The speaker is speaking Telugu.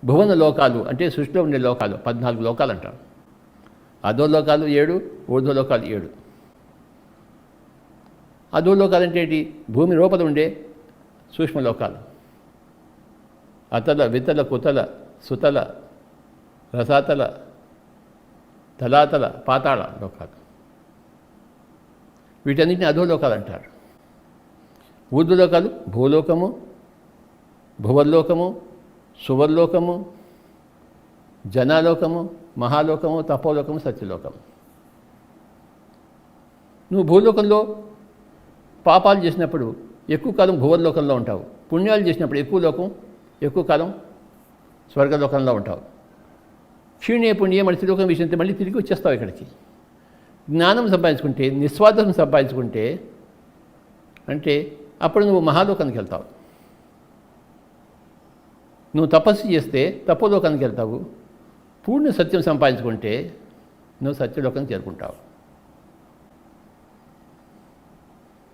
భువన లోకాలు అంటే సృష్టిలో ఉండే లోకాలు 14 లోకాలు అంటారు. అధోలోకాలు 7, ఊర్ధ్వలోకాలు 7. అధోలోకాలు అంటే ఏంటి? భూమి లోపల ఉండే సూక్ష్మలోకాలు. అతల వితల కుతల సుతల రసాతల తలాతల పాతాళ లోకాలు. వీటన్నిటిని అధోలోకాలు అంటారు. ఊర్ధ్వలోకాలు భూలోకము, భువర్లోకము, సువర్లోకము, జనాలోకము, మహాలోకము, తపోలోకము, సత్యలోకము. నువ్వు భూలోకంలో పాపాలు చేసినప్పుడు ఎక్కువ కాలం భువర్లోకంలో ఉంటావు. పుణ్యాలు చేసినప్పుడు ఎక్కువ కాలం స్వర్గలోకంలో ఉంటావు. క్షీణే పుణ్యే మనిషిలోకం విషయంతో మళ్ళీ తిరిగి వచ్చేస్తావు ఇక్కడికి. జ్ఞానం సంపాదించుకుంటే, నిస్వార్థం సంపాదించుకుంటే అంటే అప్పుడు నువ్వు మహాలోకానికి వెళ్తావు. నువ్వు తపస్సు చేస్తే తపోలోకానికి వెళ్తావు. పూర్ణ సత్యం సంపాదించుకుంటే నువ్వు సత్యలోకానికి చేరుకుంటావు.